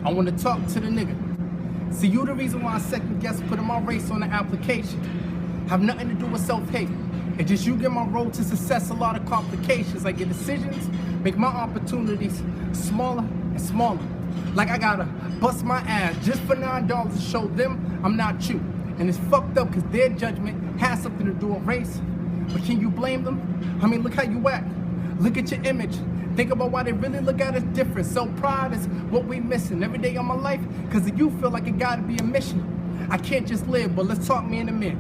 I wanna talk to the nigga. See, you the reason why I second guess putting my race on the application. Have nothing to do with self-hate. It's just you get my road to success, a lot of complications. Like your decisions make my opportunities smaller and smaller. Like I gotta bust my ass just for $9 to show them I'm not you. And it's fucked up because their judgment has something to do with race. But can you blame them? I mean, look how you act. Look at your image. Think about why they really look at us different. Self-pride is what we missing every day of my life because you feel like it gotta be a mission. I can't just live, but let's talk me in a minute.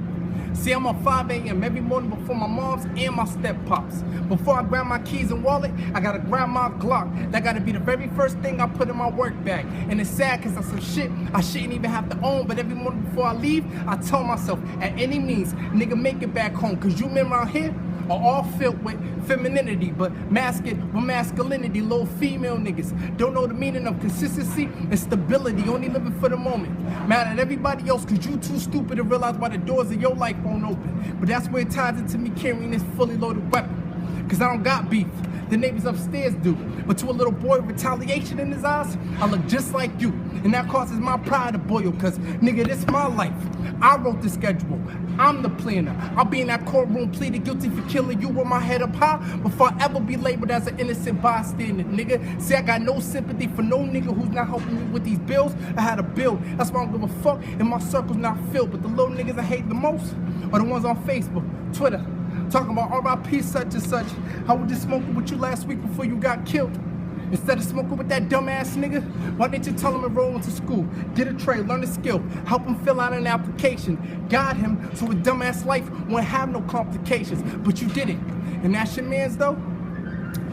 See, I'm up 5 a.m. every morning before my mom's and my step-pops. Before I grab my keys and wallet, I gotta grab my Glock. That gotta be the very first thing I put in my work bag. And it's sad cause that's some shit I shouldn't even have to own. But every morning before I leave, I tell myself, at any means, nigga, make it back home. Cause you men around here are all filled with femininity, but mask it with masculinity. Little female niggas don't know the meaning of consistency and stability, only living for the moment. Mad at everybody else cause you too stupid to realize why the doors of your life won't open. But that's where it ties into me carrying this fully loaded weapon. Cause I don't got beef, the neighbors upstairs do. But to a little boy with retaliation in his eyes, I look just like you. And that causes my pride to boil, cause nigga, this my life. I wrote the schedule, I'm the planner. I'll be in that courtroom pleading guilty for killing you with my head up high before I ever be labeled as an innocent bystander, nigga. See, I got no sympathy for no nigga who's not helping me with these bills. I had a bill, that's why I don't give a fuck, and my circle's not filled. But the little niggas I hate the most are the ones on Facebook, Twitter, talking about RIP such and such. I was just smoking with you last week before you got killed. Instead of smoking with that dumbass nigga, why didn't you tell him to roll into school? Get a trade, learn a skill, help him fill out an application, guide him so his dumbass life won't have no complications. But you did it. And that's your man's though?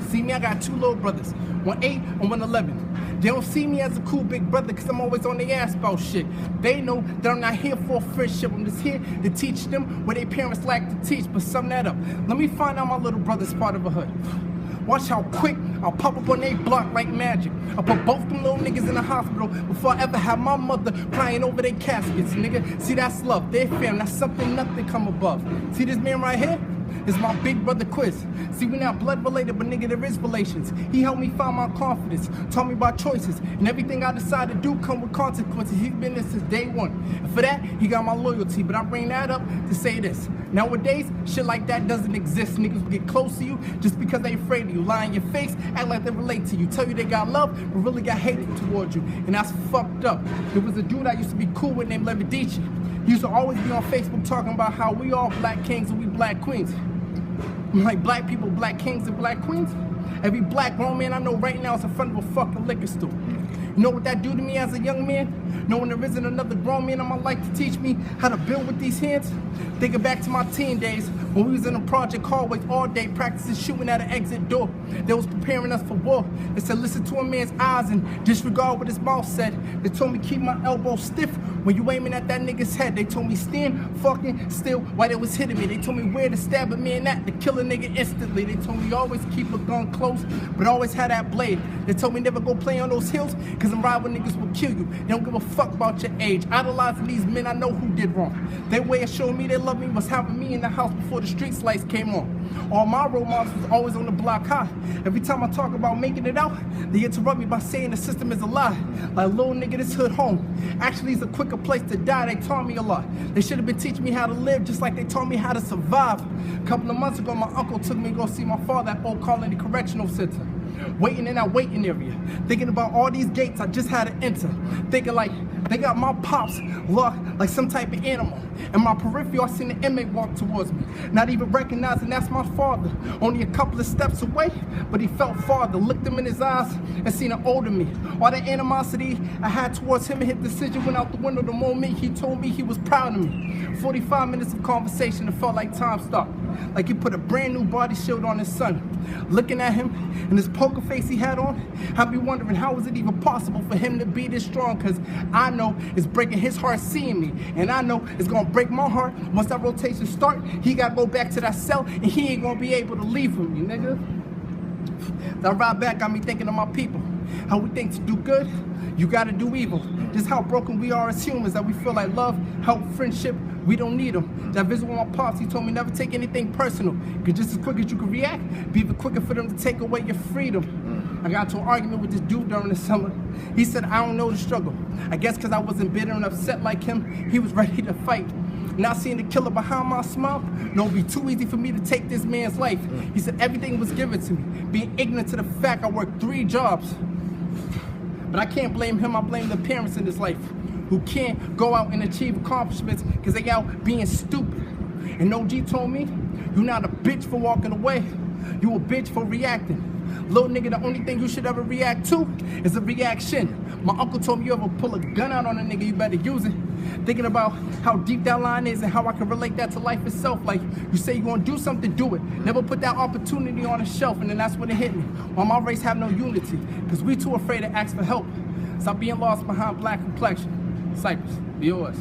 See me, I got 2 little brothers, one 8 and one 11. They don't see me as a cool big brother because I'm always on their ass about shit. They know that I'm not here for a friendship. I'm just here to teach them what their parents lack to teach. But sum that up. Let me find out my little brother's part of a hood. Watch how quick I'll pop up on their block like magic. I'll put both them little niggas in the hospital before I ever have my mother crying over their caskets, nigga. See, that's love, their fam, that's something nothing come above. See this man right here? Is my big brother Quiz. See, we not blood related, but nigga, there is relations. He helped me find my confidence, taught me about choices, and everything I decide to do come with consequences. He's been there since day one. And for that, he got my loyalty, but I bring that up to say this. Nowadays, shit like that doesn't exist. Niggas will get close to you just because they afraid of you. Lie in your face, act like they relate to you. Tell you they got love, but really got hatred towards you. And that's fucked up. There was a dude I used to be cool with named Levidici. He used to always be on Facebook talking about how we all black kings and we black queens. I'm like, black people, black kings and black queens? Every black grown man I know right now is in front of a fucking liquor store. You know what that do to me as a young man? Knowing there isn't another grown man in my life to teach me how to build with these hands? Thinking back to my teen days when we was in the project hallways all day practicing shooting at an exit door. They was preparing us for war. They said listen to a man's eyes and disregard what his mouth said. They told me keep my elbow stiff when you aiming at that nigga's head. They told me stand fucking still while they was hitting me. They told me where to stab a man at to kill a nigga instantly. They told me always keep a gun close but always have that blade. They told me never go play on those hills cause them rival niggas will kill you. They don't give a fuck about your age. Idolizing these men I know who did wrong. Their way of showing me they love me was having me in the house before the street lights came on. All my role models was always on the block high. Every time I talk about making it out, they interrupt me by saying the system is a lie. Like little nigga, this hood home actually is a quicker place to die. They taught me a lot. They should have been teaching me how to live just like they taught me how to survive. A couple of months ago, my uncle took me to go see my father at Old Colony Correctional Center. Waiting in that waiting area, thinking about all these gates I just had to enter, thinking like they got my pops locked like some type of animal. In my peripheral, I seen an inmate walk towards me, not even recognizing that's my father. Only a couple of steps away, but he felt farther, looked him in his eyes and seen an older me. All the animosity I had towards him and his decision went out the window the moment he told me he was proud of me. 45 minutes of conversation, it felt like time stopped. Like he put a brand new body shield on his son. Looking at him and his poker face he had on, I'd be wondering how is it even possible for him to be this strong, cause I know it's breaking his heart seeing me, and I know it's gonna break my heart once that rotation start. He gotta go back to that cell and he ain't gonna be able to leave with me, nigga. That ride back got me thinking of my people. How we think to do good, you gotta do evil. Just how broken we are as humans, that we feel like love, help, friendship, we don't need them. That visit with my pops, he told me never take anything personal. Cause just as quick as you can react, be even quicker for them to take away your freedom. I got into an argument with this dude during the summer. He said, I don't know the struggle. I guess because I wasn't bitter and upset like him, he was ready to fight. Not seeing the killer behind my smile, no, it'd be too easy for me to take this man's life. He said everything was given to me, being ignorant to the fact I worked 3 jobs. But I can't blame him, I blame the parents in his life who can't go out and achieve accomplishments because they out being stupid. And OG told me, you're not a bitch for walking away, you a bitch for reacting. Little nigga, the only thing you should ever react to is a reaction. My uncle told me you ever pull a gun out on a nigga, you better use it. Thinking about how deep that line is and how I can relate that to life itself. Like, you say you gonna do something, do it. Never put that opportunity on a shelf, and then that's when it hit me. While my race have no unity, because we too afraid to ask for help. Stop being lost behind black complexion. Cypress, be yours.